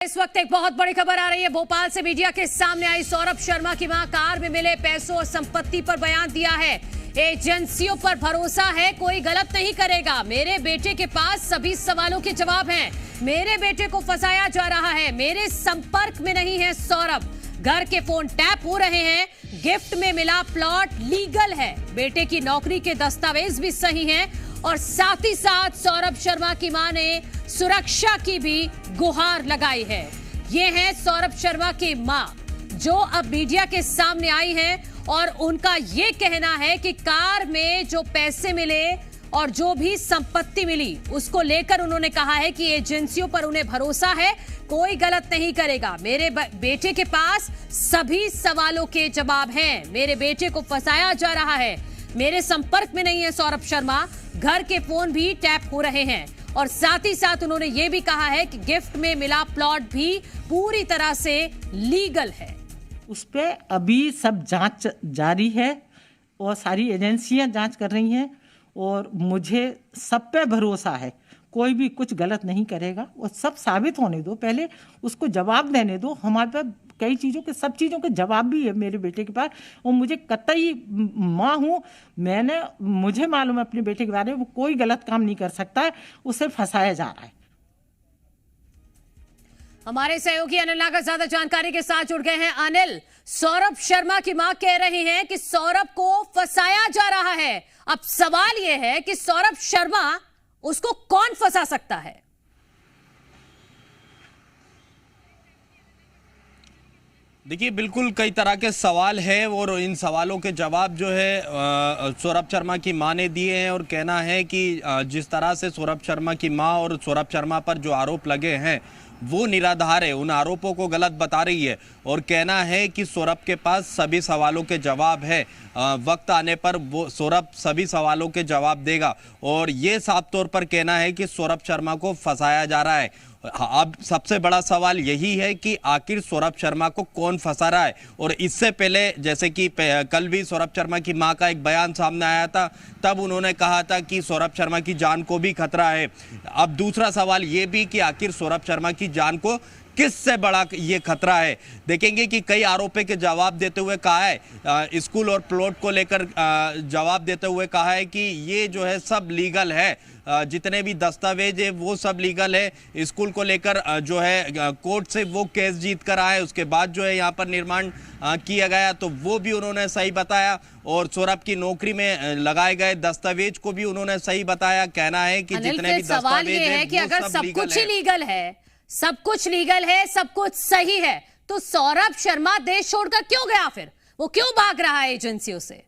इस वक्त एक बहुत बड़ी खबर आ रही है। भोपाल से मीडिया के सामने आई सौरभ शर्मा की मां कार में मिले पैसों और संपत्ति पर बयान दिया है। एजेंसियों पर भरोसा है, कोई गलत नहीं करेगा। मेरे बेटे के पास सभी सवालों के जवाब हैं। मेरे बेटे को फंसाया जा रहा है। मेरे संपर्क में नहीं है सौरभ। घर के फोन टैप हो रहे हैं। गिफ्ट में मिला प्लॉट लीगल है। बेटे की नौकरी के दस्तावेज भी सही हैं और साथ ही साथ सौरभ शर्मा की मां ने सुरक्षा की भी गुहार लगाई है। ये है सौरभ शर्मा की मां जो अब मीडिया के सामने आई हैं और उनका ये कहना है कि कार में जो पैसे मिले और जो भी संपत्ति मिली उसको लेकर उन्होंने कहा है कि एजेंसियों पर उन्हें भरोसा है, कोई गलत नहीं करेगा। मेरे बेटे के पास सभी सवालों के जवाब हैं। मेरे बेटे को फंसाया जा रहा है। मेरे संपर्क में नहीं है सौरभ शर्मा। घर के फोन भी टैप हो रहे हैं और साथ ही साथ उन्होंने ये भी कहा है कि गिफ्ट में मिला प्लॉट भी पूरी तरह से लीगल है। उस पे अभी सब जांच जारी है और सारी एजेंसियां जांच कर रही हैं और मुझे सब पे भरोसा है, कोई भी कुछ गलत नहीं करेगा। और सब साबित होने दो, पहले उसको जवाब देने दो। हमारे पास कई चीज़ों के, सब चीज़ों के जवाब भी है मेरे बेटे के पास। और मुझे कतई माँ हूँ, मुझे मालूम है अपने बेटे के बारे में, वो कोई गलत काम नहीं कर सकता है। उसे फंसाया जा रहा है। हमारे सहयोगी अनिल नागर ज्यादा जानकारी के साथ जुड़ गए हैं। अनिल, सौरभ शर्मा की मां कह रही हैं कि सौरभ को फंसाया जा रहा है। अब सवाल यह है कि सौरभ शर्मा, उसको कौन फंसा सकता है? देखिए, बिल्कुल कई तरह के सवाल है और इन सवालों के जवाब जो है सौरभ शर्मा की मां ने दिए हैं। और कहना है कि जिस तरह से सौरभ शर्मा की मां और सौरभ शर्मा पर जो आरोप लगे हैं वो निराधार है, उन आरोपों को गलत बता रही है। और कहना है कि सौरभ के पास सभी सवालों के जवाब है। वक्त आने पर वो सौरभ सभी सवालों के जवाब देगा। और ये साफ तौर पर कहना है कि सौरभ शर्मा को फंसाया जा रहा है। अब सबसे बड़ा सवाल यही है कि आखिर सौरभ शर्मा को कौन फंसा रहा है। और इससे पहले जैसे कि कल भी सौरभ शर्मा की मां का एक बयान सामने आया था, तब उन्होंने कहा था कि सौरभ शर्मा की जान को भी खतरा है। अब दूसरा सवाल ये भी कि आखिर सौरभ शर्मा की जान को किससे बड़ा ये खतरा है। देखेंगे कि कई आरोपों के जवाब देते हुए कहा है, स्कूल और प्लॉट को लेकर जवाब देते हुए कहा है कि ये जो है सब लीगल है, जितने भी दस्तावेज है वो सब लीगल है। स्कूल को लेकर जो है कोर्ट से वो केस जीत कर आए, उसके बाद जो है यहाँ पर निर्माण किया गया तो वो भी उन्होंने सही बताया। और सौरभ की नौकरी में लगाए गए दस्तावेज को भी उन्होंने सही बताया। कहना है कि जितने भी दस्तावेज है कि अगर सब कुछ ही लीगल है, सब कुछ लीगल है, सब कुछ सही है, तो सौरभ शर्मा देश छोड़कर क्यों गया? फिर वो क्यों भाग रहा है एजेंसियों से?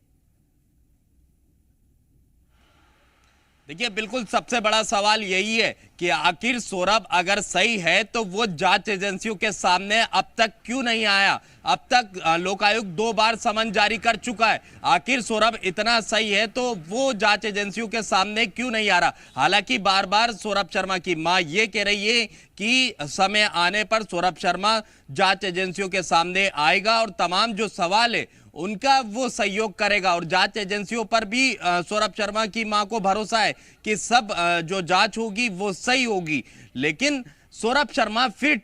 देखिए, बिल्कुल सबसे बड़ा सवाल यही है कि आखिर सौरभ अगर सही है तो वो जांच एजेंसियों के सामने अब तक क्यों नहीं आया। अब तक लोकायुक्त 2 बार समन जारी कर चुका है। आखिर सौरभ इतना सही है तो वो जांच एजेंसियों के सामने क्यों नहीं आ रहा। हालांकि बार बार सौरभ शर्मा की मां ये कह रही है कि समय आने पर सौरभ शर्मा जांच एजेंसियों के सामने आएगा और तमाम जो सवाल है उनका वो सहयोग करेगा। और जांच एजेंसियों पर भी सौरभ शर्मा की मां को भरोसा है कि सब जो जांच होगी वो सही होगी। लेकिन सौरभ शर्मा फिर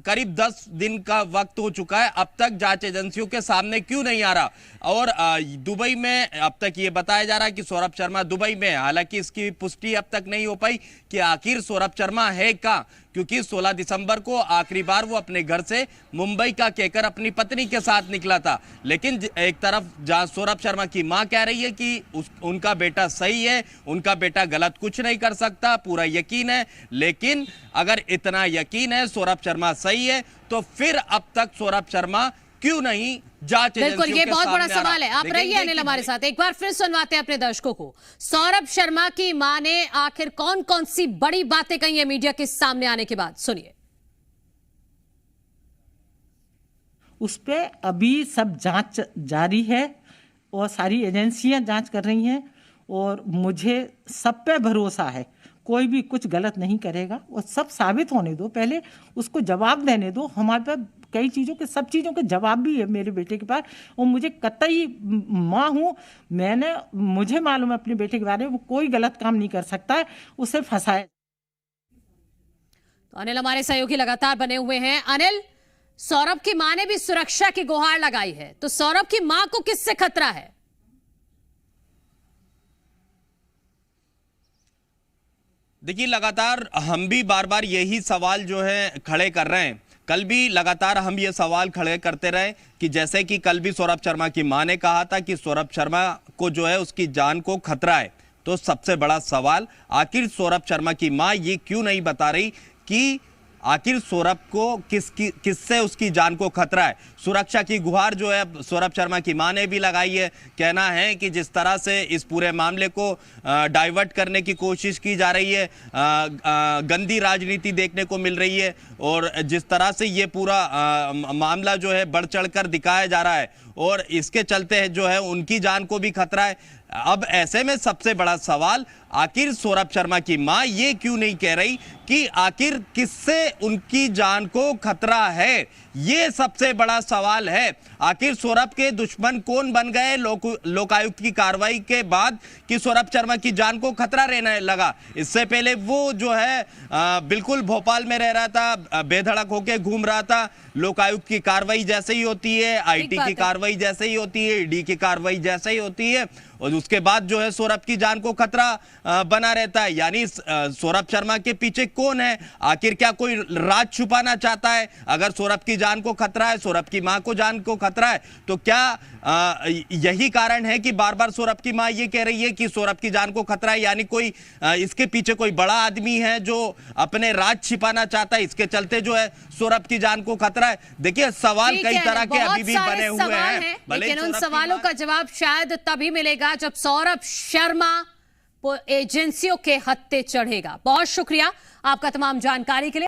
करीब 10 दिन का वक्त हो चुका है, अब तक जांच एजेंसियों के सामने क्यों नहीं आ रहा। और दुबई में अब तक ये बताया जा रहा है कि सौरभ शर्मा दुबई में है। हालांकि इसकी पुष्टि अब तक नहीं हो पाई कि आखिर सौरभ शर्मा है कहां, क्योंकि 16 दिसंबर को आखिरी बार वो अपने घर से मुंबई का कहकर अपनी पत्नी के साथ निकला था। लेकिन एक तरफ जहां सौरभ शर्मा की मां कह रही है कि उनका बेटा सही है, उनका बेटा गलत कुछ नहीं कर सकता, पूरा यकीन है। लेकिन अगर इतना यकीन है सौरभ शर्मा सही है तो फिर अब तक सौरभ शर्मा क्यों नहीं जांच एजेंसियों के सामने? बिल्कुल, ये बहुत बड़ा सवाल है। आप रहिए अनिल हमारे साथ, एक बार फिर सुनवाते हैं अपने दर्शकों को। सौरभ शर्मा की मां ने आखिर कौन कौन सी बड़ी बातें कही है मीडिया के सामने आने के बाद, सुनिए। उस पे अभी सब जांच जारी है और सारी एजेंसियां जांच कर रही हैं और मुझे सब पे भरोसा है, कोई भी कुछ गलत नहीं करेगा। और सब साबित होने दो, पहले उसको जवाब देने दो। हमारे पास कई चीज़ों के, सब चीज़ों के जवाब भी है मेरे बेटे के पास। और मुझे कतई माँ हूँ, मुझे मालूम है अपने बेटे के बारे में, वो कोई गलत काम नहीं कर सकता है। उसे फंसाया तो अनिल हमारे सहयोगी लगातार बने हुए हैं। अनिल, सौरभ की मां ने भी सुरक्षा की गुहार लगाई है, तो सौरभ की मां को किससे खतरा है? देखिए, लगातार हम भी बार बार यही सवाल जो है खड़े कर रहे हैं। कल भी लगातार हम ये सवाल खड़े करते रहे कि जैसे कि कल भी सौरभ शर्मा की मां ने कहा था कि सौरभ शर्मा को जो है उसकी जान को खतरा है। तो सबसे बड़ा सवाल, आखिर सौरभ शर्मा की मां ये क्यों नहीं बता रही कि आखिर सौरभ को किससे उसकी जान को खतरा है। सुरक्षा की गुहार जो है सौरभ शर्मा की मां ने भी लगाई है। कहना है कि जिस तरह से इस पूरे मामले को डाइवर्ट करने की कोशिश की जा रही है, गंदी राजनीति देखने को मिल रही है, और जिस तरह से ये पूरा मामला जो है बढ़ चढ़कर दिखाया जा रहा है, और इसके चलते जो है उनकी जान को भी खतरा है। अब ऐसे में सबसे बड़ा सवाल, आखिर सौरभ शर्मा की मां ये क्यों नहीं कह रही कि आखिर किससे उनकी जान को खतरा है? ये सबसे बड़ा सवाल है। आखिर सौरभ के दुश्मन कौन बन गए लोकायुक्त की कार्रवाई के बाद कि सौरभ शर्मा की जान को खतरा रहने लगा? इससे पहले वो जो है बिल्कुल भोपाल में रह रहा था, बेधड़क होके घूम रहा था। लोकायुक्त की कार्रवाई जैसे ही होती है, आईटी की कार्रवाई जैसे ही होती है, ईडी की कार्रवाई जैसे ही होती है, और उसके बाद जो है सौरभ की जान को खतरा बना रहता है। यानी सौरभ शर्मा के पीछे कौन है? आखिर क्या कोई राज छुपाना चाहता है? अगर सौरभ की जान को खतरा है, सौरभ की मां को जान को खतरा है, तो क्या यही कारण है कि बार बार सौरभ की मां ये कह रही है कि सौरभ की जान को खतरा है? यानी कोई इसके पीछे कोई बड़ा आदमी है जो अपने राज छिपाना चाहता है, इसके चलते जो है सौरभ की जान को खतरा है। देखिए, सवाल कई तरह के अभी भी बने हुए हैं, लेकिन उन सवालों का जवाब शायद तभी मिलेगा जब सौरभ शर्मा एजेंसियों के हत्थे चढ़ेगा। बहुत शुक्रिया आपका तमाम जानकारी के लिए।